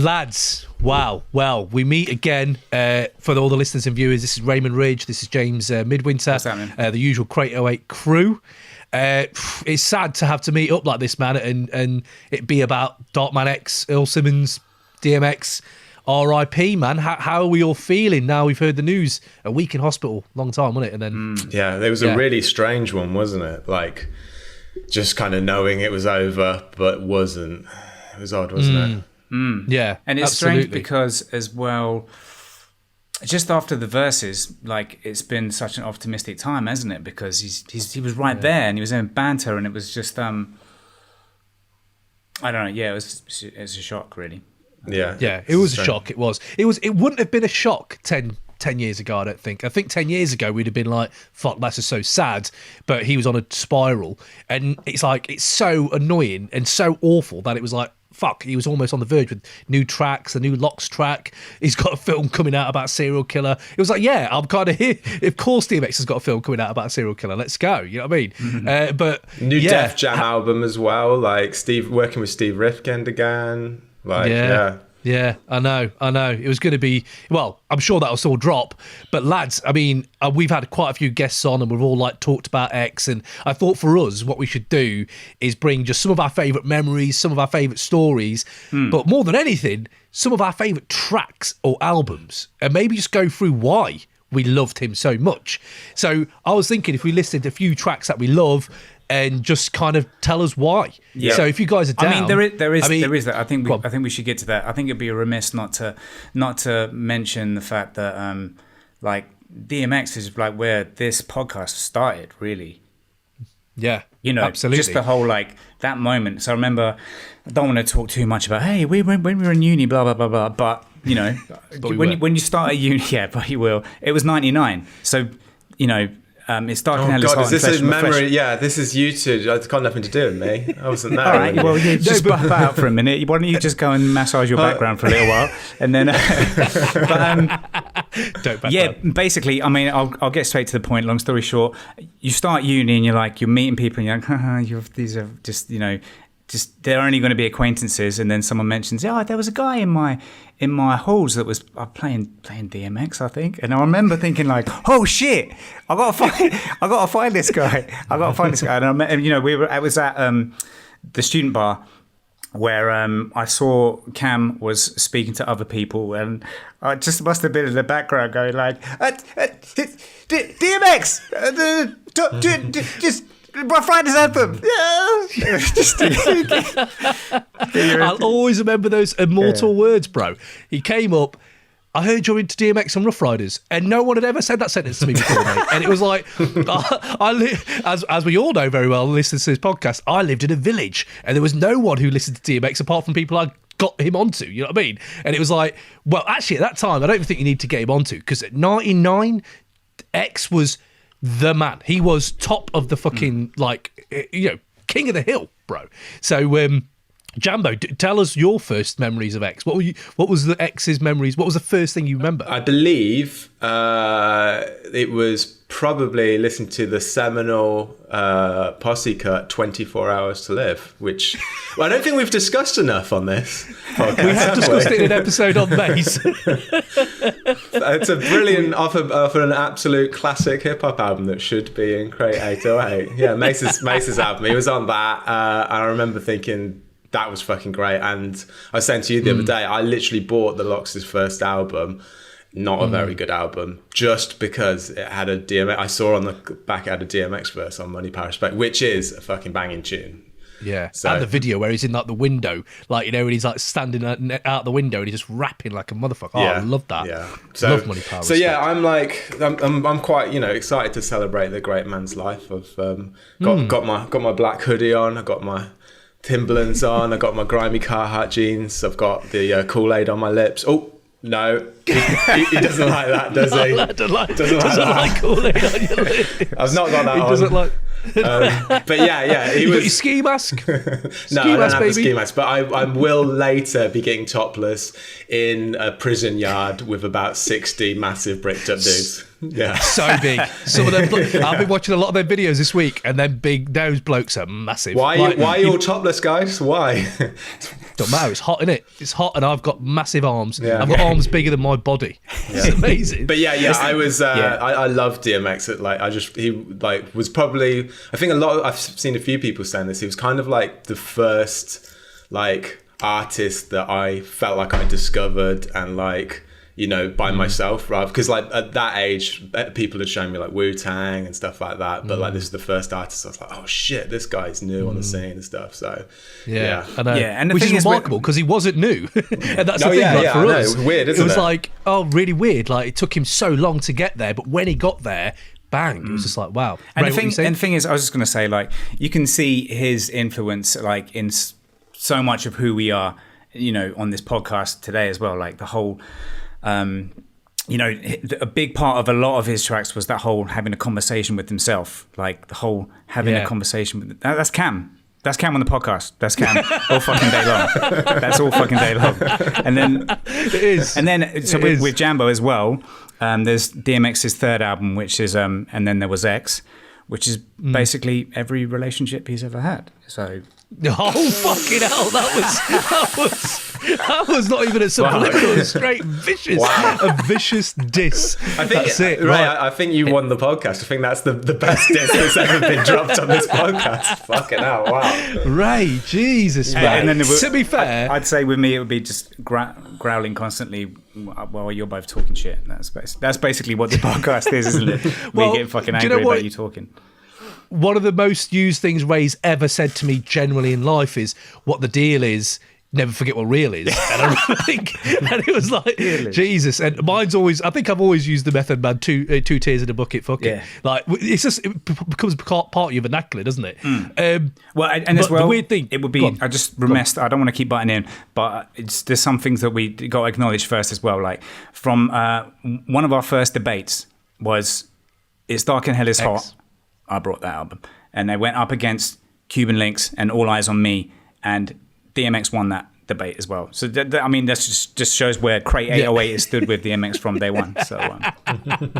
Lads, wow. Well, we meet again. For all the listeners and viewers, this is Raymond Ridge. This is James Midwinter. The usual Crate 08 crew. It's sad to have to meet up like this, man, and it be about Darkman X, Earl Simmons, DMX, RIP, man. How are we all feeling now we've heard the news? A week in hospital, long time, wasn't it? And then yeah, it was a really strange one, wasn't it? Like, just kind of knowing it was over, but wasn't. It was odd, wasn't it? Yeah, and it's strange because as well, just after the verses, like, it's been such an optimistic time, hasn't it? Because he was right there, and he was in banter, and it was just I don't know. Yeah, it was a shock, really. Yeah, it was a shock. It wouldn't have been a shock 10 years ago, I don't think. I think 10 years ago we'd have been like, fuck, that's just so sad. But he was on a spiral, and it's like, it's so annoying and so awful that it was like, fuck, he was almost on the verge with new tracks, the new Locks track. He's got a film coming out about a serial killer. It was like, yeah, I'm kind of here. Of course DMX has got a film coming out about a serial killer. Let's go. You know what I mean? Mm-hmm. But new Def Jam album as well, like working with Steve Rifkind again. Like, Yeah, I know. It was going to be, well, I'm sure that'll still drop. But lads, I mean, we've had quite a few guests on and we've all like talked about X. And I thought for us, what we should do is bring just some of our favourite memories, some of our favourite stories, but more than anything, some of our favourite tracks or albums, and maybe just go through why we loved him so much. So I was thinking if we listed a few tracks that we love, and just kind of tell us why. Yeah. So if you guys are down, I mean, there is that. I think we should get to that. I think it'd be a remiss not to mention the fact that like DMX is like where this podcast started, really. Yeah, you know, absolutely. Just the whole like that moment. So I remember, I don't want to talk too much about when we were in uni, blah blah blah blah. But you know, when you start at uni, but you will. It was '99, so you know. It's dark and hell is hot. Is this a memory? Yeah, this is you two. It's got nothing to do with me. I wasn't there. All right, well, you just buff out for a minute. Why don't you just go and massage your background for a little while, and then. Basically, I mean, I'll get straight to the point. Long story short, you start uni and you're meeting people, and you're like, these are just they're only going to be acquaintances, and then someone mentions, there was a guy in my halls that was playing DMX, I think, and I remember thinking like, oh shit, I gotta find this guy, and I was at the student bar where I saw Cam was speaking to other people, and I just must have been in the background going like, DMX, just. My Friday's anthem. Yeah. I'll always remember those immortal words, bro. He came up, I heard you're into DMX and Rough Ryders, and no one had ever said that sentence to me before, mate. And it was like, as we all know very well, listening to this podcast, I lived in a village, and there was no one who listened to DMX apart from people I got him onto, you know what I mean? And it was like, well, actually, at that time, I don't even think you need to get him onto, because at 99, X was the man. He was top of the fucking, king of the hill, bro. So, Jambo, tell us your first memories of X. What was the X's memories? What was the first thing you remember? I believe it was probably listening to the seminal Posse cut 24 Hours to Live, which I don't think we've discussed enough on this podcast. We have discussed it in an episode on Mace. It's a brilliant, off an absolute classic hip-hop album that should be in Crate 808. Yeah, Mace's album. He was on that. I remember thinking, that was fucking great. And I was saying to you the other day, I literally bought the Lox' first album, not a very good album, just because it had a DMX. I saw on the back it had a DMX verse on Money, Power, Respect, which is a fucking banging tune. Yeah, so, and the video where he's in like the window, when he's like standing out the window and he's just rapping like a motherfucker. Oh, I love that. Yeah, love Money, Power, so Respect. yeah, I'm quite excited to celebrate the great man's life. I've got my black hoodie on. I got my Timberlands on. I got my grimy Carhartt jeans. I've got the Kool-Aid on my lips. Oh no, he doesn't like that, does he? Doesn't like Kool-Aid on your lips. I've not got that on. He doesn't like. But yeah, he you was. Got your ski mask? No, I don't have the ski mask, but I will later be getting topless in a prison yard with about 60 massive bricked up dudes. Yeah. So big. Some of them. I've been watching a lot of their videos this week, and then those blokes are massive. Why are you all topless, guys? Why? Don't matter. It's hot, innit? It's hot, and I've got massive arms. Yeah. I've got arms bigger than my body. It's amazing. But I was. I love DMX. He was probably. I think I've seen a few people saying this. He was kind of like the first artist that I felt like I discovered and by myself, right? Because at that age, people had shown me Wu-Tang and stuff like that. But this is the first artist I was like, oh shit, this guy's new on the scene and stuff. So I know. Yeah, and the which thing is remarkable because he wasn't new, and that's the thing. For I know. us, It was weird, isn't it? It was really weird. It took him so long to get there, but when he got there, bang! It was just like, wow. And Ray, the thing is, I was just going to say, you can see his influence, in so much of who we are, on this podcast today as well. The whole. A big part of a lot of his tracks was that whole having a conversation with himself, the whole having a conversation with. That's Cam. That's Cam on the podcast. That's Cam all fucking day long. That's all fucking day long. And then it is. And then with Jambo as well. There's DMX's third album, which is and then there was X, which is basically every relationship he's ever had. So. Oh fucking hell! That was not even a subliminal. It was straight vicious, a vicious diss. I think that's it. Ray, Right. I think you won the podcast. I think that's the best diss that's ever been dropped on this podcast. Fucking hell! Wow. Ray, Jesus, man. And then to be fair, I'd say with me it would be just growling constantly while you're both talking shit. That's basically what the podcast is, isn't it? Me getting fucking angry about you talking. One of the most used things Ray's ever said to me generally in life is, what the deal is, never forget what real is. And I think, and it was like, Jesus. And mine's always, I think I've always used the method, man, two tears in a bucket, fuck it. It's just, it becomes part of your vernacular, doesn't it? And as well, the weird thing, it would be, I just remiss, I don't want to keep butting in, but there's some things that we got to acknowledge first as well. From one of our first debates was, It's Dark and Hell is Hot. I brought that album, and they went up against Cuban Links and All Eyes on Me, and DMX won that debate as well. So that just shows where Crate 808 has stood with DMX from day one. So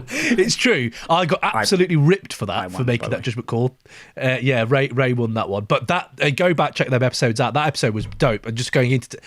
it's true. I got absolutely ripped for that, for making that judgment call. Ray won that one. But that go back, check them episodes out. That episode was dope. And just going into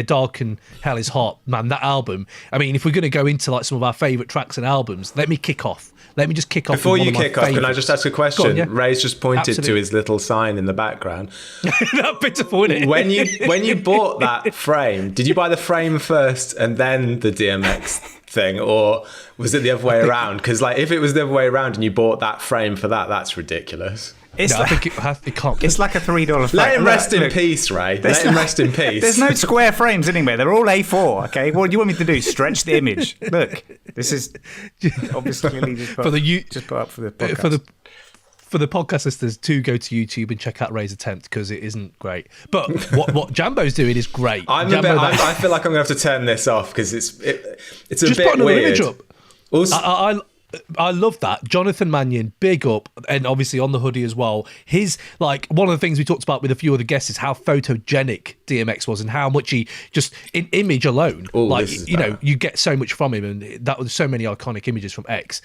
Dark and Hell is Hot, man, that album. I mean, if we're going to go into some of our favourite tracks and albums, let me kick off. Let me just kick off. Before you kick off, can I just ask a question? Ray's just pointed to his little sign in the background. That bit's pointed. When you bought that frame, did you buy the frame first and then the DMX thing, or was it the other way around? Because if it was the other way around and you bought that frame for that, that's ridiculous. I think it can't. It's like a $3 frame. Let him rest in peace, Ray. Let him rest in peace. There's no square frames anyway. They're all A4. Okay. What do you want me to do? Stretch the image. Look, this is obviously just put up for the podcast. For the podcast listeners, to go to YouTube and check out Ray's attempt, because it isn't great. But what Jambo's doing is great. I feel like I'm going to have to turn this off because it's a just bit put another weird. image up. Also, I love that. Jonathan Mannion, big up, and obviously on the hoodie as well. His, one of the things we talked about with a few other guests is how photogenic DMX was and how much he just, in image alone, you get so much from him, and that was so many iconic images from X.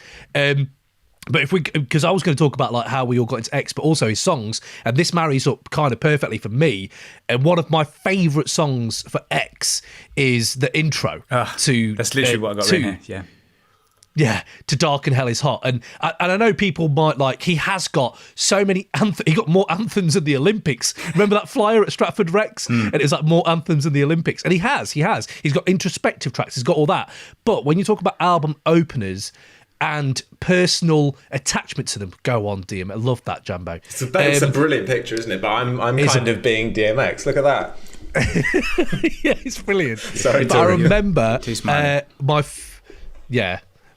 But because I was going to talk about how we all got into X, but also his songs, and this marries up kind of perfectly for me. And one of my favourite songs for X is the intro to. That's literally what I got written here. Yeah. Yeah, to Dark and Hell is Hot. And I know people might he has got so many anthems. He got more anthems than the Olympics. Remember that flyer at Stratford Rex? And it was more anthems than the Olympics. And he has. He's got introspective tracks. He's got all that. But when you talk about album openers and personal attachment to them, go on, DM. I love that, Jambo. It's a brilliant picture, isn't it? But I'm kind of being DMX. Look at that. Yeah, it's brilliant. Sorry, but I remember my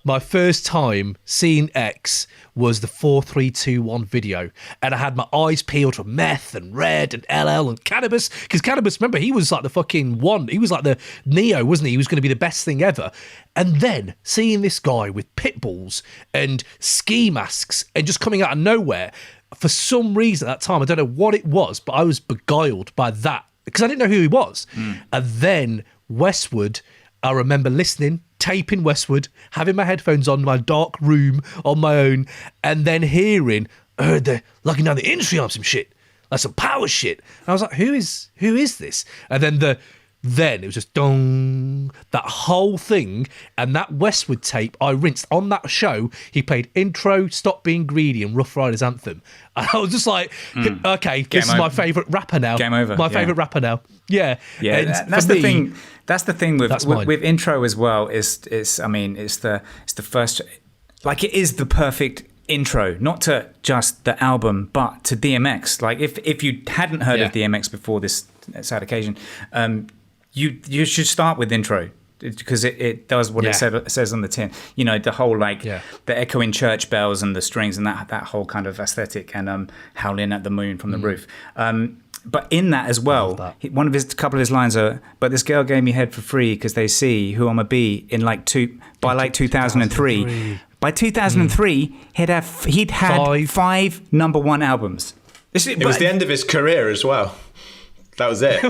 My first time seeing X was the 4321 video, and I had my eyes peeled for meth and Red and LL and Cannabis, because Cannabis, remember, he was like the fucking one. He was like the Neo, wasn't he? He was going to be the best thing ever. And then seeing this guy with pit bulls and ski masks and just coming out of nowhere, for some reason at that time, I don't know what it was, but I was beguiled by that because I didn't know who he was. And then Westwood, I remember listening taping Westwood, having my headphones on, my dark room on my own, and then hearing, I heard they're locking down the industry on some shit, like some power shit. And I was like, who is this? And then it was just dong, that whole thing. And that Westwood tape I rinsed on that show. He played Intro, Stop Being Greedy, and Rough Riders Anthem. And I was just like, okay, this is my favourite rapper now. Game over. My favourite rapper now. Yeah. Yeah, and that's for the me, thing. That's the thing with mine. Intro as well. It's the first, like, it is the perfect intro, not to just the album, but to DMX. Like, if you hadn't heard of DMX before this sad occasion, you should start with Intro, because it does what it says on the tin. You know, the whole the echoing church bells and the strings and that whole kind of aesthetic, and howling at the moon from the roof. But in that as well, couple of his lines are, "But this girl gave me head for free because they see who I'm a be in by 2003. By 2003, he'd had 5 #1 albums. It was the end of his career as well. That was it.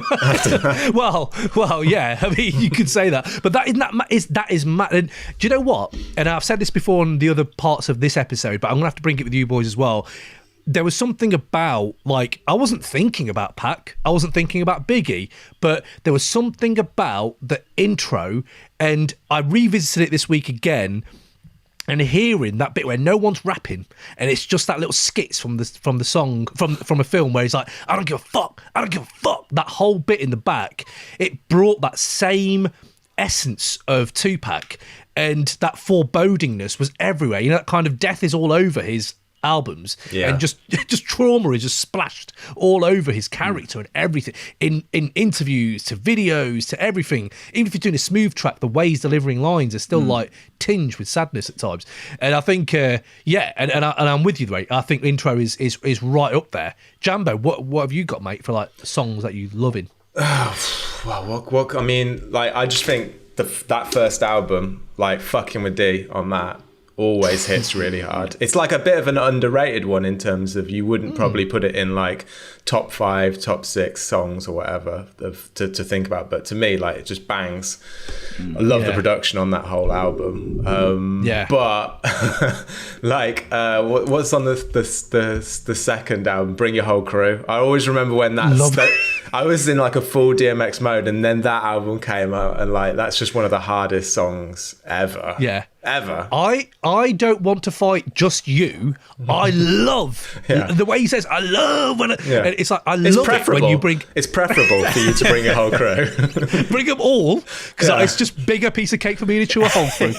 well, yeah. I mean, you could say that, but that is mad. And do you know what? And I've said this before on the other parts of this episode, but I'm gonna have to bring it with you boys as well. There was something about, like, I wasn't thinking about Pac, I wasn't thinking about Biggie, but there was something about the intro, and I revisited it this week again. And hearing that bit where no one's rapping, and it's just that little skits from the song from a film where he's like, I don't give a fuck, that whole bit in the back, it brought that same essence of Tupac, and that forebodingness was everywhere. You know, that kind of death is all over his albums, and just trauma is just splashed all over his character and everything, in interviews to videos to everything. Even if you're doing a smooth track, the way he's delivering lines are still like tinged with sadness at times. And I think and I'm with you, mate. I think Intro is right up there. Jambo, what have you got, mate, for like songs that you loving? Well, what I mean, like, I just think that first album, like Fucking With D on that, always hits really hard. It's like a bit of an underrated one in terms of, you wouldn't probably put it in like top 5, top 6 songs or whatever to think about, but to me, like, it just bangs. I love the production on that whole album. But like, what's on the second album, Bring Your Whole Crew? I always remember when I was in like a full DMX mode, and then that album came out, and like, that's just one of the hardest songs ever. Ever. I don't want to fight just you. I love the way he says, I love when and it's like, I love it when you bring. It's preferable for you to bring a whole crew. Bring them all, because it's just bigger piece of cake for me to chew a whole through.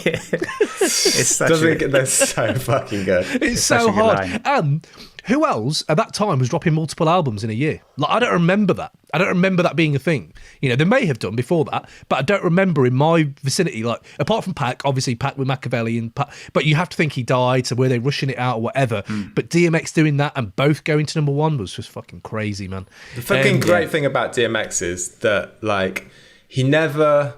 They're so fucking good. It's so hard. And who else at that time was dropping multiple albums in a year? Like, I don't remember that. I don't remember that being a thing. You know, they may have done before that, but I don't remember in my vicinity, like, apart from Pac, obviously Pac with Machiavelli and Pac, but you have to think he died, so were they rushing it out or whatever? But DMX doing that and both going to #1 was just fucking crazy, man. The fucking great thing about DMX is that, like, he never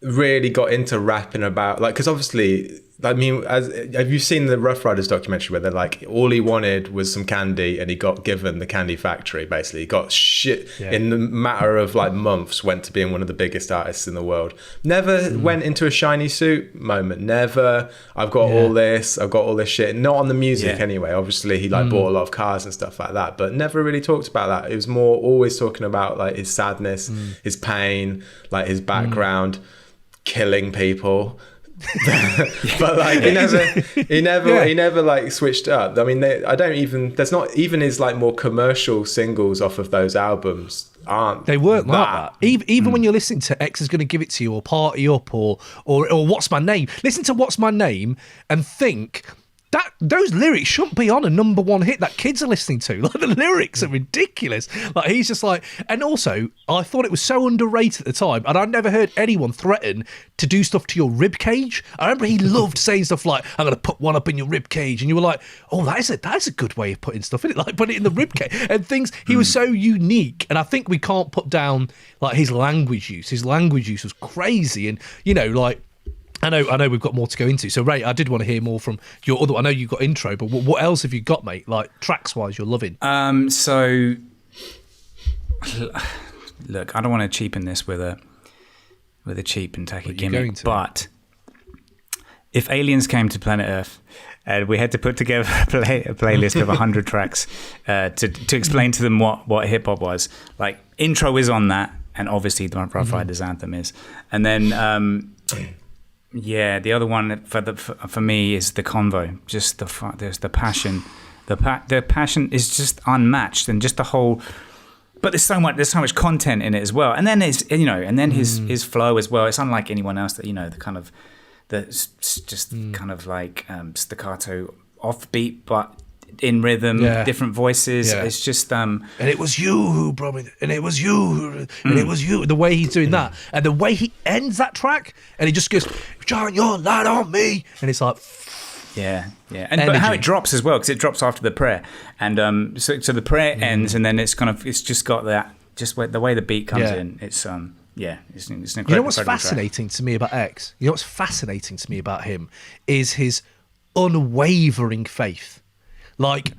really got into rapping about, like, because obviously, I mean, have you seen the Rough Riders documentary where they're like, all he wanted was some candy and he got given the candy factory, basically. He got shit in the matter of like months, went to being one of the biggest artists in the world. Never went into a shiny suit moment. Never, I've got all this shit. Not on the music anyway. Obviously, he like bought a lot of cars and stuff like that, but never really talked about that. It was more always talking about like his sadness, his pain, like his background, killing people. But like he never like switched up. I mean, there's not even his like more commercial singles off of those albums aren't like that. Even when you're listening to X is Gonna Give It To You or Party Up or What's My Name, listen to What's My Name and think that those lyrics shouldn't be on a #1 hit that kids are listening to. Like, the lyrics are ridiculous. Like, he's just like, and also I thought it was so underrated at the time, and I'd never heard anyone threaten to do stuff to your rib cage. I remember he loved saying stuff like, I'm gonna put one up in your rib cage, and you were like, oh, that is a good way of putting stuff in it, like put it in the rib cage and things. He was so unique, and I think we can't put down like his language use. His language use was crazy, and you know, like, I know we've got more to go into. So, Ray, I did want to hear more from your other. I know you got Intro, but what else have you got, mate? Like, tracks wise, you're loving. So, look, I don't want to cheapen this with a cheap and tacky gimmick, but if aliens came to planet Earth and we had to put together a playlist of 100 tracks to explain to them what hip hop was, like intro is on that, and obviously the Rough Ryders anthem is, and then the other one for me is the convo. Just there's the passion, the passion is just unmatched, and just the whole. But there's so much content in it as well, and then it's his flow as well. It's unlike anyone else that the kind of kind of like staccato offbeat, but in rhythm, different voices. Yeah. It's just and it was you who brought me, and it was you who, and it was you. The way he's doing that, and the way he ends that track, and he just goes, "Shine your light on me," and it's like. Yeah, and but how it drops as well, because it drops after the prayer, and so the prayer ends, and then it's just got that, just the way the beat comes in. It's it's an incredible. You know what's fascinating to me about X? You know what's fascinating to me about him is his unwavering faith. Like,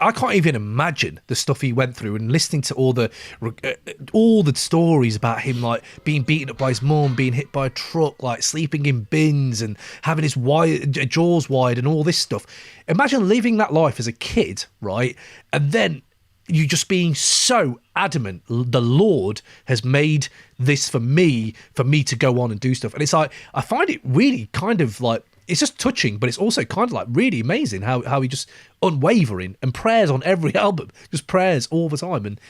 I can't even imagine the stuff he went through, and listening to all the stories about him, like being beaten up by his mum, being hit by a truck, like sleeping in bins and having his jaws wide and all this stuff. Imagine living that life as a kid, right? And then you just being so adamant, the Lord has made this for me to go on and do stuff. And it's like, I find it really kind of like, it's just touching, but it's also kind of like really amazing how he just unwavering, and prayers on every album, just prayers all the time, and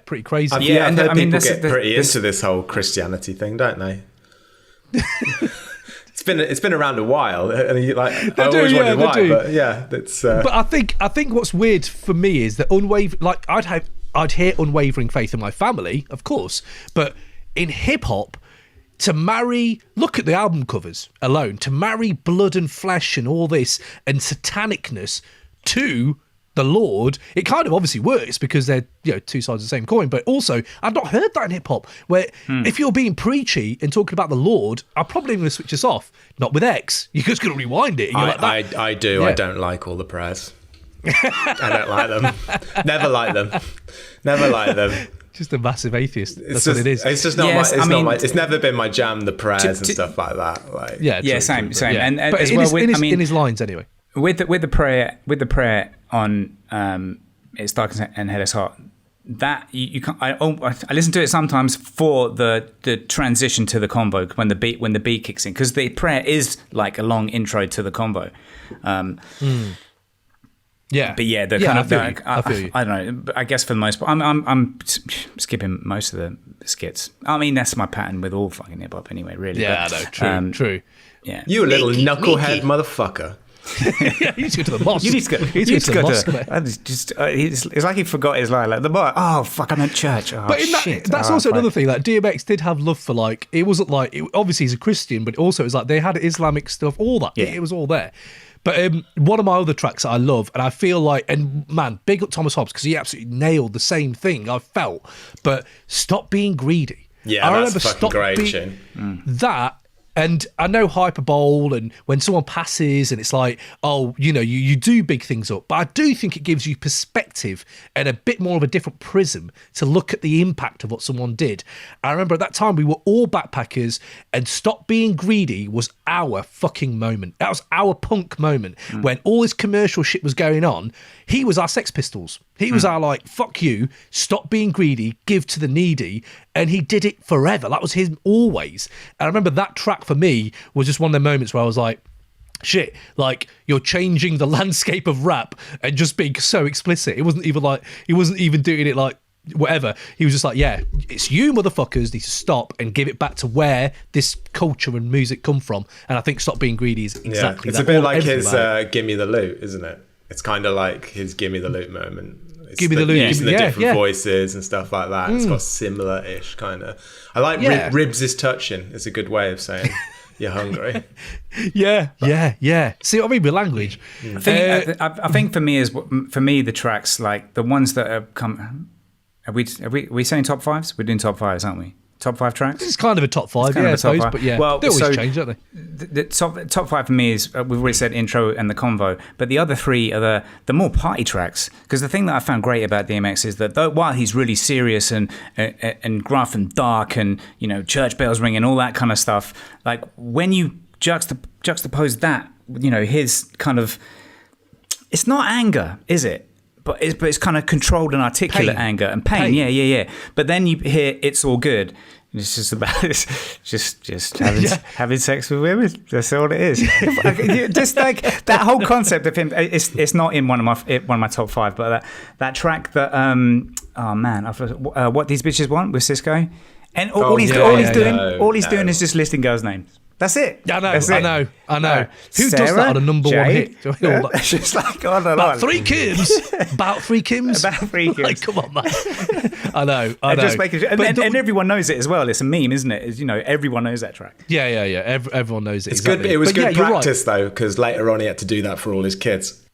pretty crazy. I've heard people get pretty into this whole Christianity thing, don't they? It's been around a while, and I always wondered why. But it's. But I think what's weird for me is that like I'd hear unwavering faith in my family, of course, but in hip hop. To marry, look at the album covers alone, to marry blood and flesh and all this and satanicness to the Lord, it kind of obviously works because they're two sides of the same coin. But also, I've not heard that in hip hop, where if you're being preachy and talking about the Lord, I'm probably going to switch this off. Not with X, you're just going to rewind it. And you're I do. Yeah. I don't like all the prayers. I don't like them. Never like them. Just a massive atheist. That's what it is. It's just not it's never been my jam, the prayers and stuff like that. Like, same. Yeah. And but as in his lines anyway. With the prayer on It's Dark and Headless Heart, that you can't. I listen to it sometimes for the transition to the combo when the beat kicks in, because the prayer is like a long intro to the combo. Yeah, but the kind of I don't know. But I guess for the most part, I'm skipping most of the skits. I mean, that's my pattern with all fucking hip hop anyway. Really. Yeah, no, true. Yeah, you little knucklehead motherfucker. Yeah, you need to go to the mosque. You need to go to the mosque. It's like he forgot his line. Like the boy. Oh fuck! I'm at church. Oh, but that's also another thing. Like DMX did have love for, like, it wasn't like obviously he's a Christian, but also it's like they had Islamic stuff, all that. Yeah. It was all there. But one of my other tracks that I love, and I feel like, and man, big up Thomas Hobbs, because he absolutely nailed the same thing I felt. But Stop Being Greedy. Yeah, that's a fucking great tune. That. And I know hyperbole, and when someone passes and it's like, oh, you do big things up. But I do think it gives you perspective and a bit more of a different prism to look at the impact of what someone did. I remember at that time we were all backpackers, and Stop Being Greedy was our fucking moment. That was our punk moment. When all this commercial shit was going on, he was our Sex Pistols. He was our, like, fuck you, stop being greedy, give to the needy. And he did it forever. That was him always. And I remember that track for me was just one of the moments where I was like, shit, like, you're changing the landscape of rap and just being so explicit. It wasn't even doing it like whatever. He was just like, yeah, it's you motherfuckers need to stop and give it back to where this culture and music come from. And I think Stop Being Greedy is exactly it's that. It's a bit like his Gimme the Loot, isn't it? It's kind of like his Gimme the Loot moment. Give me the loot. Using the different voices and stuff like that. It's got similar-ish kind of. I like ribs is touching. It's a good way of saying you're hungry. Yeah. See what I mean with language? I think for me the tracks, like the ones that have come. Are we saying top fives? We're doing top fives, aren't we? Top 5 tracks? It's kind of a top 5, I suppose, but yeah, well, they always change, don't they? The top 5 for me is, we've already said intro and the convo, but the other 3 are the more party tracks, because the thing that I found great about DMX is that while he's really serious and gruff and dark and, church bells ringing, all that kind of stuff, like when you juxtapose juxtapose that, his kind of, it's not anger, is it? But it's kind of controlled and articulate anger and pain. Yeah. But then you hear "It's All Good." And it's just about just having sex with women. That's all it is. Just like that whole concept of him. It's not in one of my top 5. But that track that what these bitches want with Cisco, and all he's doing is just listing girls' names. That's it. I know. Who does that on a number one hit? It's just like, about 3 Kims. About 3 Kims. About 3 Kims. Like, come on, man. I know. Just making sure, and everyone knows it as well. It's a meme, isn't it? Everyone knows that track. Yeah. Everyone knows it. It's good. It was good practice though, because later on he had to do that for all his kids.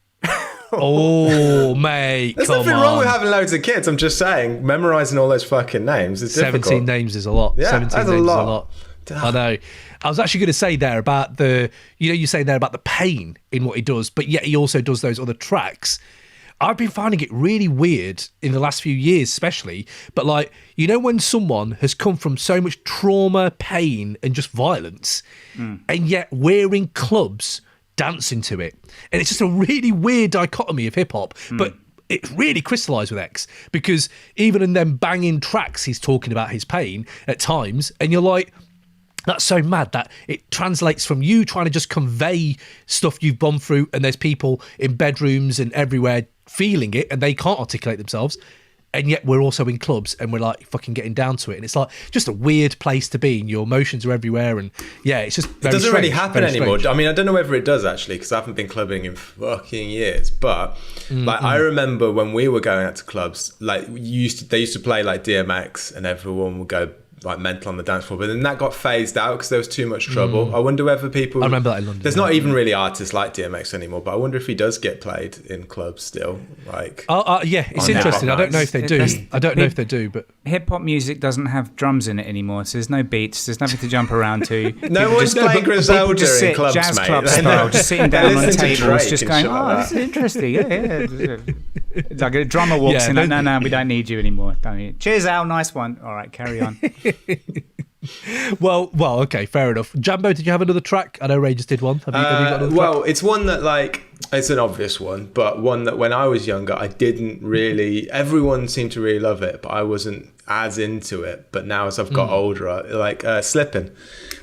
Oh, mate. There's nothing wrong with having loads of kids. I'm just saying, memorizing all those fucking names is difficult. 17 names is a lot. Yeah, 17 that's names a lot. is a lot. I know. I was actually going to say there about you're saying there about the pain in what he does, but yet he also does those other tracks. I've been finding it really weird in the last few years, especially. But like, when someone has come from so much trauma, pain, and just violence, and yet we're in clubs dancing to it. And it's just a really weird dichotomy of hip hop. But it's really crystallised with X, because even in them banging tracks, he's talking about his pain at times. And you're like, that's so mad that it translates from you trying to just convey stuff you've gone through, and there's people in bedrooms and everywhere feeling it and they can't articulate themselves, and yet we're also in clubs and we're like fucking getting down to it, and it's like just a weird place to be, and your emotions are everywhere, and it's just very it doesn't strange, really happen anymore. I mean, I don't know whether it does actually, because I haven't been clubbing in fucking years, but I remember when we were going out to clubs, like they used to play like DMX and everyone would go like mental on the dance floor, but then that got phased out because there was too much trouble. I wonder whether people... I remember that in London. There's not even really artists like DMX anymore, but I wonder if he does get played in clubs still. Like, it's interesting. I don't know if they do. I don't know if they do, but hip hop music doesn't have drums in it anymore, so there's no beats, there's nothing to jump around to. No one's playing Griselda in clubs, jazz mate. club style, just sitting down on tables, just going, this is interesting. Yeah. It's like a drummer walks in, like, no, we don't need you anymore. Cheers, Al, nice one. All right, carry on. Well, okay, fair enough. Jambo, did you have another track? I know Ray just did one. Have you got another track? It's one that, like, it's an obvious one, but one that when I was younger, I didn't really... Everyone seemed to really love it, but I wasn't as into it. But now as I've got older, like Slippin'.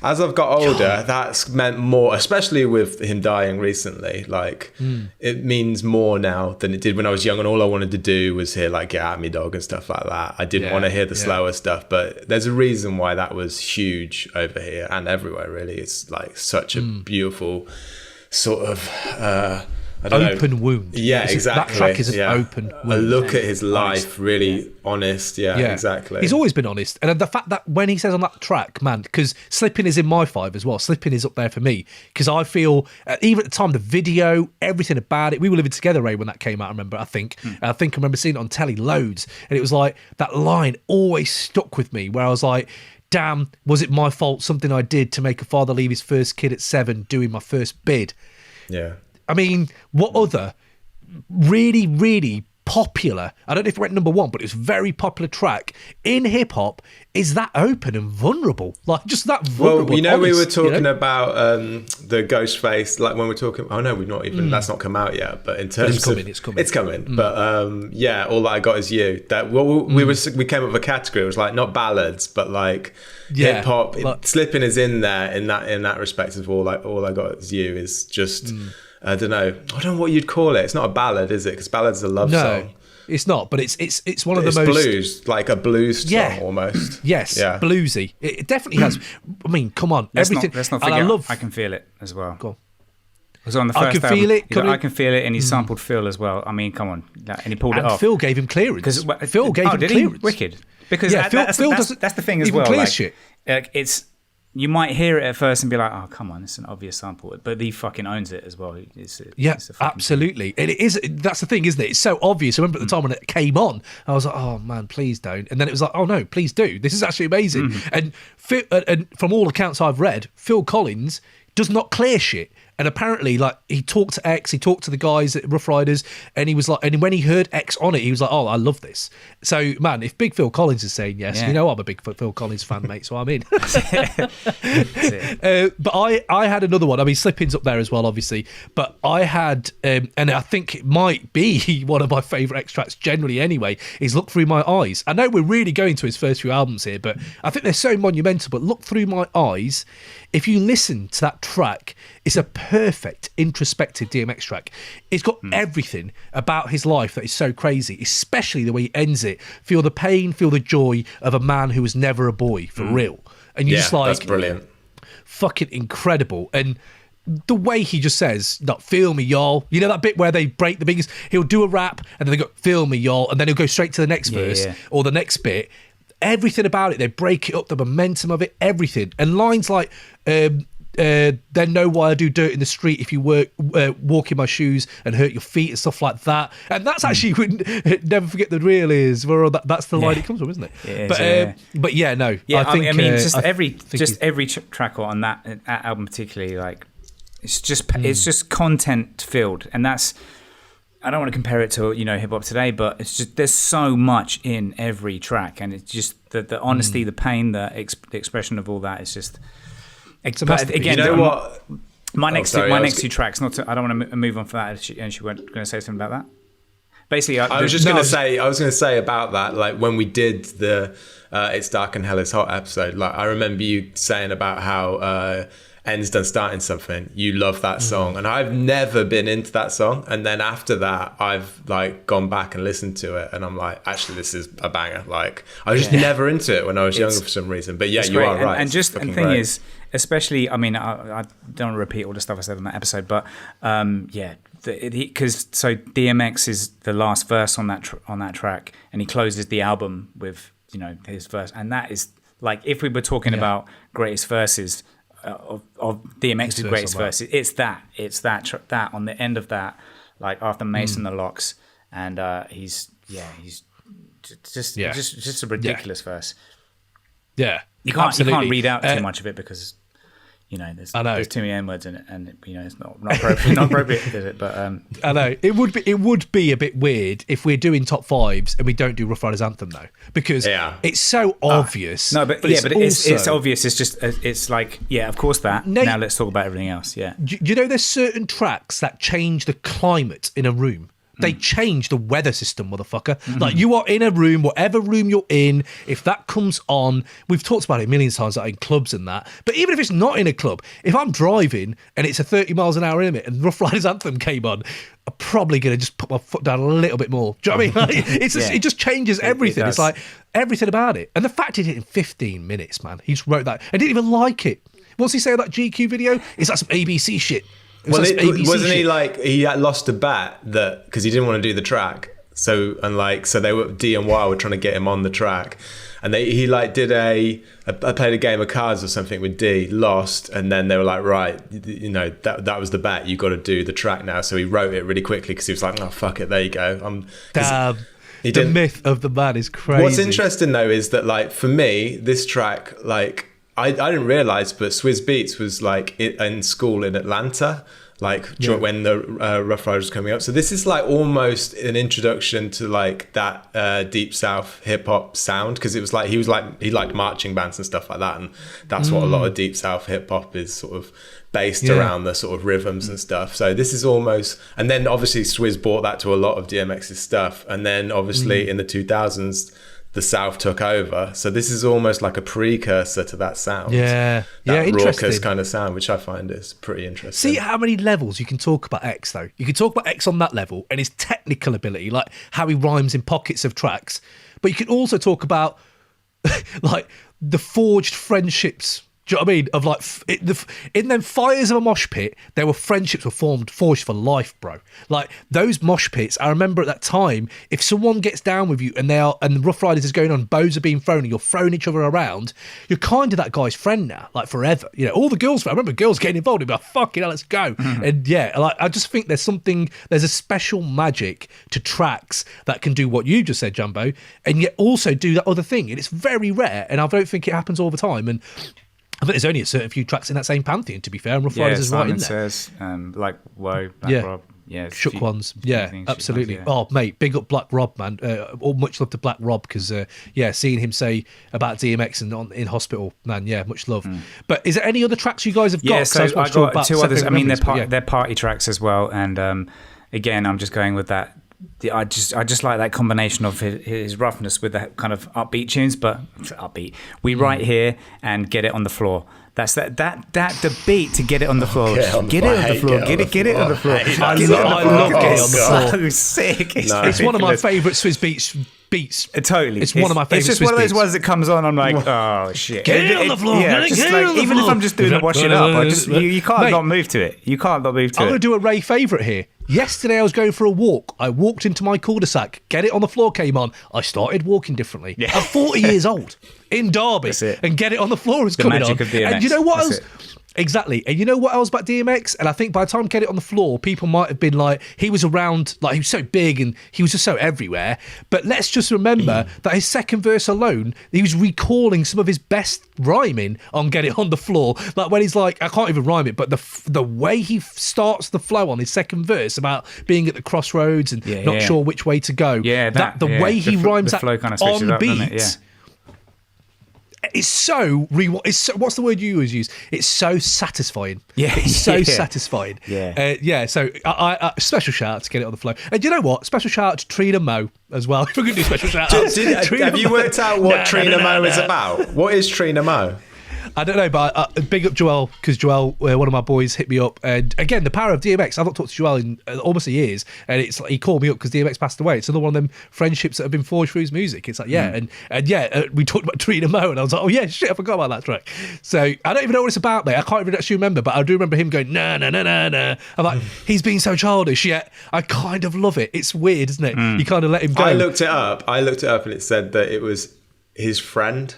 As I've got older, that's meant more, especially with him dying recently. Like, it means more now than it did when I was young, and all I wanted to do was hear, like, Get At Me Dog and stuff like that. I didn't want to hear the slower stuff, but there's a reason why that was huge over here and everywhere, really. It's, like, such a beautiful sort of... open wound. Yeah, exactly. That track is an open wound. A look at his life, really honest. Yeah, exactly. He's always been honest. And the fact that when he says on that track, man, because Slippin' is in my 5 as well. Slippin' is up there for me, because I feel, even at the time, the video, everything about it, we were living together, Ray, when that came out, I think I remember seeing it on telly loads. And it was like, that line always stuck with me, where I was like, damn, was it my fault, something I did to make a father leave his first kid at 7 doing my first bid? Yeah. I mean, what other really, really popular, I don't know if it went number 1, but it was very popular track in hip hop is that open and vulnerable? Like, just that vulnerable. Well, honest, we were talking about the Ghostface, like when we're talking, we've not even, that's not come out yet, but in terms it's coming. It's coming. But All That I Got Is You. That we came up with a category, it was like not ballads, but like hip hop. Slippin' is in there in that respect of All I Got Is You is just... I don't know what you'd call it. It's not a ballad, is it? Because ballad's a love song. It's not, but it's one of the most blues, like a blues song almost. Yes, bluesy. It definitely has. I mean, come on, let's everything. Not forget, I Can Feel It as well. Go on. It was on the first album. I Can Feel It, and he sampled Phil as well. I mean, come on, and he pulled it off. Phil gave him clearance. Phil gave him clearance. Wicked. Because that's the thing as well. It's. You might hear it at first and be like, oh, come on, it's an obvious sample. But he fucking owns it as well. It's absolutely. And it is, that's the thing, isn't it? It's so obvious. I remember at the time when it came on, I was like, oh, man, please don't. And then it was like, oh, no, please do. This is actually amazing. And from all accounts I've read, Phil Collins does not clear shit. And apparently, like, he talked to X, he talked to the guys at Rough Riders, and he was like, and when he heard X on it, he was like, oh, I love this. So, man, if Big Phil Collins is saying yes, you know I'm a big Phil Collins fan, mate, so I'm in. But I had another one. I mean, Slippin's up there as well, obviously. But I had, and I think it might be one of my favourite X tracks generally anyway, is Look Through My Eyes. I know we're really going to his first few albums here, but I think they're so monumental. But Look Through My Eyes, if you listen to that track, it's a perfect introspective DMX track. It's got everything about his life that is so crazy, especially the way he ends it. Feel the pain, feel the joy of a man who was never a boy, for real. And you're just like, that's brilliant. Fucking incredible. And the way he just says, "Not feel me, y'all." You know that bit where they break the biggest? He'll do a rap and then they go, "Feel me, y'all," and then he'll go straight to the next verse or the next bit. Everything about it, they break it up, the momentum of it, everything. And lines like, "Then know why I do dirt in the street if you walk in my shoes and hurt your feet," and stuff like that. And that's actually never forget the real is where that's the line it comes from, isn't it? But yeah, no. Yeah, I think, I mean, every track on that album, particularly, like it's just content filled, and that's. I don't want to compare it to hip hop today, but it's just there's so much in every track, and it's just the honesty, the pain, the expression of all that is just. But again, you know what? My next two tracks. I don't want to move on from that. And she weren't going to say something about that. Basically, I was going to say about that. Like when we did the "It's Dark and Hell Is Hot" episode, like I remember you saying about how N's Done Starting Something. You love that song, and I've never been into that song. And then after that, I've like gone back and listened to it, and I'm like, actually, this is a banger. Like I was just never into it when I was younger for some reason. But yeah, you are right. And the thing is, especially, I mean, I don't want to repeat all the stuff I said in that episode, but because DMX is the last verse on that track, and he closes the album with his verse, and that is like if we were talking about greatest verses. Of DMX's greatest verses, it's that on the end of that, like after Mason the Locks, and he's just a ridiculous verse. Yeah, you can't read out too much of it because there's too many N words in it, and it's not appropriate, is it? But I know it would be a bit weird if we're doing top fives and we don't do Rough Riders Anthem though, because it's so obvious. No, but it's obvious. It's just it's like of course that. Now let's talk about everything else. Yeah, do you know there's certain tracks that change the climate in a room? They change the weather system, motherfucker. Like you are in a room, whatever room you're in, if that comes on, we've talked about it a million times, like in clubs and that, but even if it's not in a club, if I'm driving and it's a 30 miles an hour limit and Rough Riders Anthem came on, I'm probably going to just put my foot down a little bit more. Do you know what I mean? Like, it just changes everything. It's like everything about it. And the fact he did it in 15 minutes, man, he just wrote that and didn't even like it. What's he say about GQ video? Is that some ABC shit? Wasn't he like he lost a bet that because he didn't want to do the track, so they were D and Y were trying to get him on the track, and he did I played a game of cards or something with D, lost, and then they were like, right, that was the bet, you got to do the track now. So he wrote it really quickly because he was like, oh fuck it, there you go. Damn. The myth of the man is crazy. What's interesting though is that like for me, this track like. I didn't realise, but Swizz Beatz was like in school in Atlanta, when the Rough Riders was coming up. So this is like almost an introduction to like that Deep South hip hop sound, because it was like he liked marching bands and stuff like that, and that's what a lot of Deep South hip hop is sort of based around, the sort of rhythms and stuff. So this is almost, and then obviously Swizz brought that to a lot of DMX's stuff, and then obviously in the 2000s. The South took over, so this is almost like a precursor to that sound. That raucous kind of sound, which I find is pretty interesting. See how many levels you can talk about X though. You can talk about X on that level and his technical ability, like how he rhymes in pockets of tracks, but you can also talk about like the forged friendships. Do you know what I mean? Of like, in them fires of a mosh pit, there were friendships were forged for life, bro. Like those mosh pits, I remember at that time, if someone gets down with you and the Rough Riders is going on, bows are being thrown, and you're throwing each other around, you're kind of that guy's friend now, like forever. All the girls, I remember girls getting involved, and be like, fucking hell, let's go. And I just think there's a special magic to tracks that can do what you just said, Jumbo, and yet also do that other thing. And it's very rare, and I don't think it happens all the time. And I think there's only a certain few tracks in that same pantheon, to be fair, and Rough Riders is right in there. Says, like Woe, Black Rob. Yeah, Shook Ones. Yeah, things, absolutely. Shook Ones, Oh, mate, big up Black Rob, man. All much love to Black Rob, because, seeing him say about DMX and in hospital, man, much love. But is there any other tracks you guys have got? Yeah, so I got two others. I mean, they're but party tracks as well. And again, I'm just going with that. I just like that combination of his roughness with that kind of upbeat tunes, but upbeat. We Right Here and Get It on the Floor. That's that the beat to get it on the floor. Get it on the floor. Get it on the floor. I love Get It on the Floor. So sick. It's one of my favourite Swizz beats. Totally. It's one of my favourite. It's just Swizz one of those beats. ones that comes on. I'm like, oh shit. Get it on the floor. Yeah, just like, even if I'm just doing the washing up, you can't not move to it. You can't not move to it. I'm going to do a Ray favourite here. Yesterday I was going for a walk. I walked into my cul-de-sac. Get It on the Floor came on. I started walking differently. Yeah. I'm 40 years old in Derby, and Get It on the Floor is coming on. Magic of DMX. And you know what else? That's it. Exactly. And you know what else about DMX? And I think by the time Get It on the Floor, people might have been like, he was around, like he was so big and he was just so everywhere. But let's just remember that his second verse alone, he was recalling some of his best rhyming on Get It on the Floor. Like when he's like, I can't even rhyme it, but the way he starts the flow on his second verse about being at the crossroads and not sure which way to go. Yeah, the way he rhymes the that flow kind of on up, beat. Yeah. It's so what's the word you always use? It's so satisfying. Yeah, it's so satisfying. Yeah, So I special shout out to Get It on the Flow. And you know what? Special shout out to Trina Mo as well. If we could do special shout outs. Have you worked out what Trina Mo is about? What is Trina Mo? I don't know, but big up Joel, because Joel, one of my boys, hit me up. And again, the power of DMX. I've not talked to Joel in almost a years, and it's like he called me up because DMX passed away. It's another one of them friendships that have been forged through his music. It's like, we talked about Trina Mo, and I was like, oh yeah, shit, I forgot about that track. So I don't even know what it's about, mate. I can't even actually remember, but I do remember him going, nah. I'm like, he's being so childish, yet I kind of love it. It's weird, isn't it? You kind of let him go. I looked it up, and it said that it was his friend.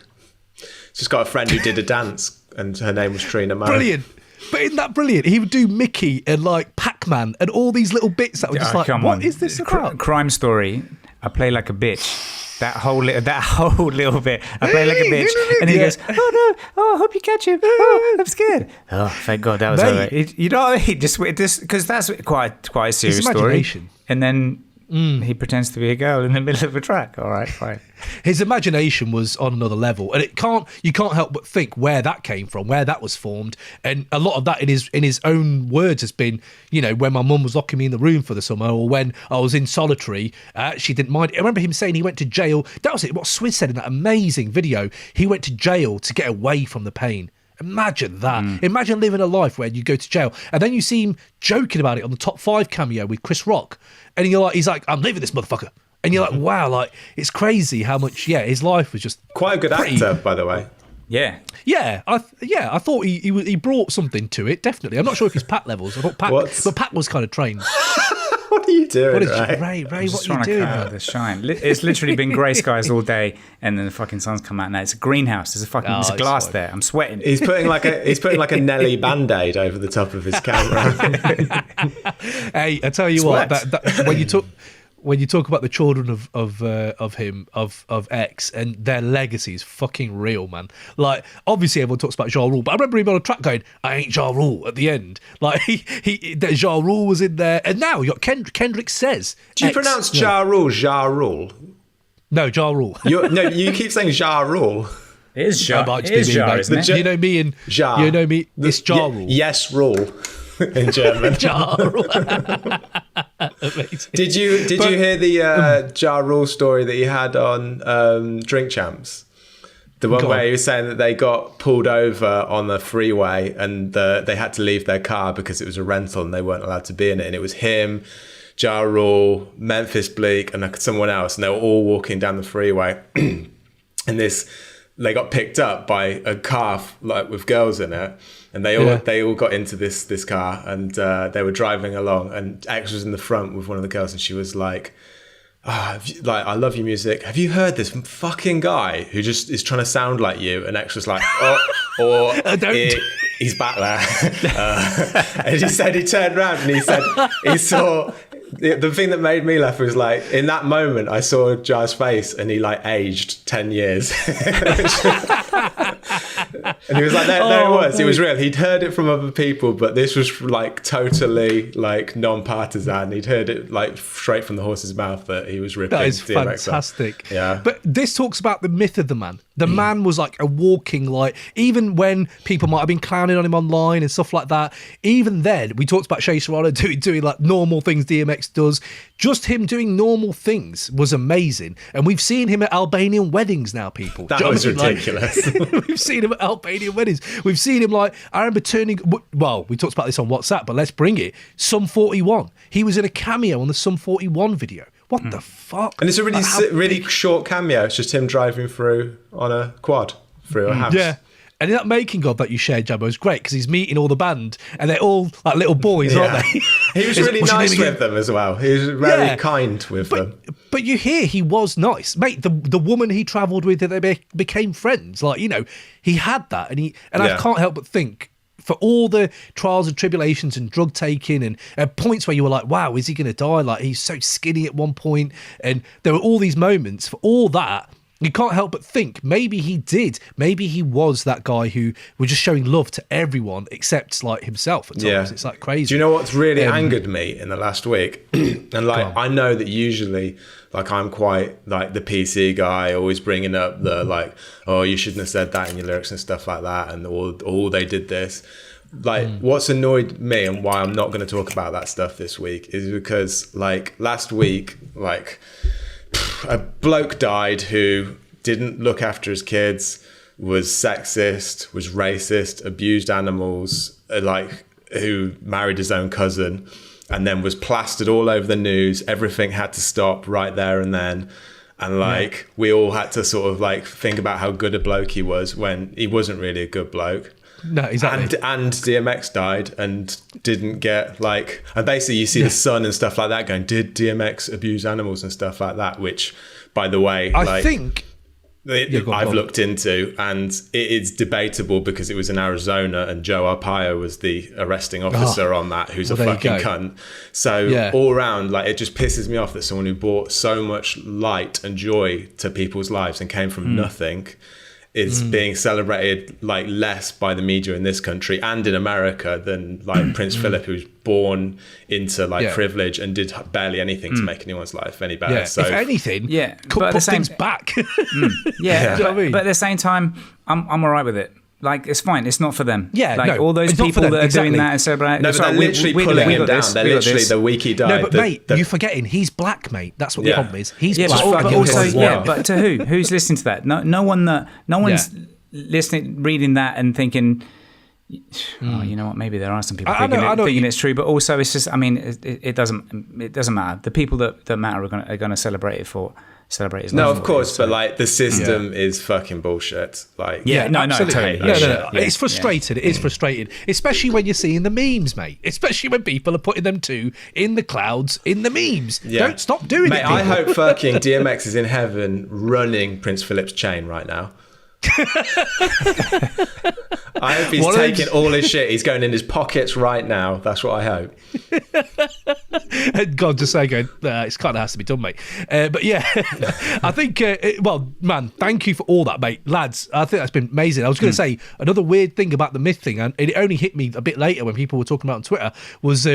Just got a friend who did a dance, and her name was Trina Mo. Brilliant. But isn't that brilliant? He would do Mickey and like Pac-Man and all these little bits that were just like, what is this about? Crime Story. I play like a bitch. That whole little bit. I play like a bitch, and he goes, "Oh no! Oh, I hope you catch him. Oh, I'm scared. Oh, thank God that was over." You know what I mean? Just because that's quite a serious story. And then he pretends to be a girl in the middle of a track. All right, fine. His imagination was on another level, and you can't help but think where that came from, where that was formed, and a lot of that in his own words has been, you know, when my mum was locking me in the room for the summer, or when I was in solitary, she didn't mind. I remember him saying he went to jail. That was it. What Swizz said in that amazing video. He went to jail to get away from the pain. Imagine that. Imagine living a life where you go to jail, and then you see him joking about it on the Top 5 cameo with Chris Rock, and he's like, I'm leaving this motherfucker. And you're like, wow, like it's crazy how much. His life was just quite a good actor, by the way. Yeah. I thought he brought something to it. Definitely. I'm not sure if he's Pat levels. I thought Pat was kind of trained. What are you doing, Ray? What are you doing? The shine. It's literally been grey skies all day, and then the fucking sun's come out now. It's a greenhouse. There's a glass there. I'm sweating. He's putting like a Nelly Band-Aid over the top of his camera. Hey, I tell you what, that when you talk about the children of X, and their legacy is fucking real, man. Like, obviously everyone talks about Ja Rule, but I remember him on a track going, I ain't Ja Rule at the end. Like, that Ja Rule was in there, and now you got Kendrick Says. Do you pronounce Ja Rule, Ja Rule? No, Ja Rule. You keep saying Ja Rule. It is Ja. It is Ja, isn't it? You know me and Ja. You know me. It's Ja Rule. Yes, Rule. In German. Ja Rule. Did you hear the Ja Rule story that he had on Drink Champs? The one where he was saying that they got pulled over on the freeway and they had to leave their car because it was a rental and they weren't allowed to be in it. And it was him, Ja Rule, Memphis Bleak, and someone else, and they were all walking down the freeway. And they got picked up by a car like with girls in it. And they all got into this car, and they were driving along, and X was in the front with one of the girls, and she was like, I love your music. Have you heard this fucking guy who just is trying to sound like you? And X was like, he's back there. And he said he turned around and he said he saw. The thing that made me laugh was like, in that moment, I saw Ja's face and he like aged 10 years. And he was like, no, it was real. He'd heard it from other people, but this was like totally like non-partisan. He'd heard it like straight from the horse's mouth that he was ripping. That is DMX fantastic. Yeah. But this talks about the myth of the man. The man was like a walking, like, even when people might have been clowning on him online and stuff like that, even then, we talked about Shea Serrano doing like normal things DMX does. Just him doing normal things was amazing. And we've seen him at Albanian weddings now, people. That was ridiculous. Like, we've seen him at Albanian weddings. We've seen him like, I remember well, we talked about this on WhatsApp, but let's bring it. Sum 41. He was in a cameo on the Sum 41 video. What the fuck? And it's a really short cameo. It's just him driving through on a quad through a house. Yeah. And that making of that you shared, Jabbo, is great because he's meeting all the band and they're all like little boys, aren't they? He was really nice with them as well. He was very kind with them. But you hear he was nice. Mate, the woman he travelled with, they became friends. Like, you know, he had that. And I can't help but think, for all the trials and tribulations and drug taking and at points where you were like, wow, is he going to die? Like, he's so skinny at one point. And there were all these moments. For all that, you can't help but think maybe he did. Maybe he was that guy who was just showing love to everyone except like himself at times. Yeah. It's like crazy. Do you know what's really angered me in the last week? And like, I know that usually like I'm quite like the PC guy, always bringing up the like, oh, you shouldn't have said that in your lyrics and stuff like that. And all they did this. Like, what's annoyed me and why I'm not going to talk about that stuff this week is because like last week, like a bloke died who didn't look after his kids, was sexist, was racist, abused animals, like who married his own cousin, and then was plastered all over the news. Everything had to stop right there and then. And like, we all had to sort of like think about how good a bloke he was when he wasn't really a good bloke. No, exactly. And DMX died and didn't get like, and basically you see the son and stuff like that going, did DMX abuse animals and stuff like that? Which, by the way, I think I've looked into, and it is debatable because it was in Arizona and Joe Arpaio was the arresting officer on that, who's a fucking cunt. So all around, like, it just pisses me off that someone who brought so much light and joy to people's lives and came from nothing is being celebrated like less by the media in this country and in America than like Prince Philip, who's born into like privilege and did barely anything to make anyone's life any better. Yeah. So if anything, could put things back. But at the same time, I'm all right with it. Like, it's fine. It's not for them. Yeah, like, all those people that are doing that and celebrating. No, but they're literally pulling him down. They're literally, the week he died. No, but mate, you're forgetting, he's black, mate. That's what the problem is. He's black. But also, but to who? Who's listening to that? No one's listening, reading that and thinking, oh, you know what? Maybe there are some people thinking it's true. But also, it's just, I mean, it doesn't matter. The people that matter are going to celebrate it for. Celebrate. No, of course, but like the system is fucking bullshit. Like, totally. No. It's frustrating. It is frustrating, especially when you're seeing the memes, mate. Especially when people are putting them two in the clouds in the memes. Yeah. Don't stop doing it. I hope fucking DMX is in heaven running Prince Philip's chain right now. I hope he's taking all his shit. He's going in his pockets right now. That's what I hope. God, just saying, it's kind of has to be done, mate. But yeah, I think, well, man, thank you for all that, mate. Lads, I think that's been amazing. I was going to say, another weird thing about the myth thing, and it only hit me a bit later when people were talking about it on Twitter, was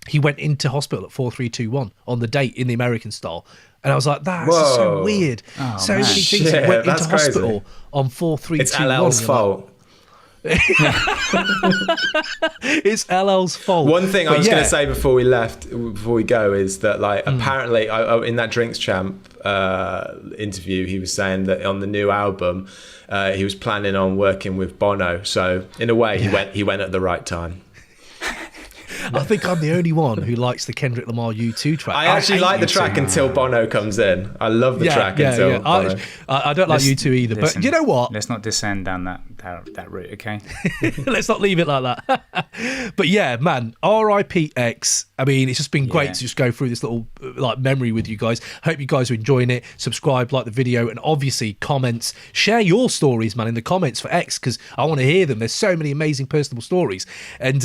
he went into hospital at 4321 on the date in the American style. And I was like, that's so weird. Oh, so many things that went into hospital on 4321. It's LL's fault. It's LL's fault. One thing I was going to say before we go, is that like apparently in that Drinks Champ interview, he was saying that on the new album he was planning on working with Bono. So in a way, he went at the right time. I think I'm the only one who likes the Kendrick Lamar U2 track. I actually like the track until Bono comes in. I love the track until Bono. I don't like U2 either, but you know what? Let's not descend down that route, okay? Let's not leave it like that. But yeah, man, R.I.P. X. I mean, it's just been great to just go through this little like memory with you guys. Hope you guys are enjoying it. Subscribe, like the video, and obviously comments. Share your stories, man, in the comments for X, because I want to hear them. There's so many amazing personal stories. And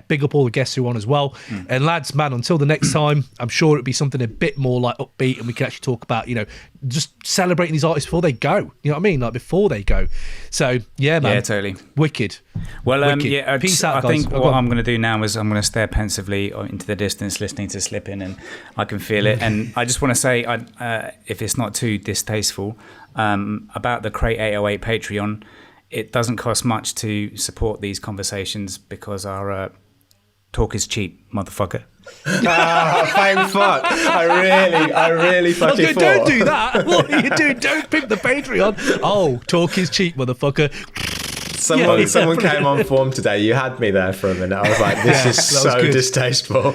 big up all the guests who on as well. And lads, man, until the next time, I'm sure it'll be something a bit more like upbeat, and we can actually talk about, just celebrating these artists before they go. You know what I mean? Like before they go. So yeah, man. Yeah, totally. Wicked. Well, Wicked. Peace out, guys. I think what I'm going to do now is I'm going to stare pensively into the distance, listening to Slippin', and I can feel it. And I just want to say, if it's not too distasteful, about the Crate 808 Patreon, it doesn't cost much to support these conversations because our talk is cheap, motherfucker. Thank fuck. I really fucking thought. Don't do that. What are you doing? Don't pimp the Patreon. Oh, talk is cheap, motherfucker. Someone came on form today. You had me there for a minute. I was like, this is so distasteful.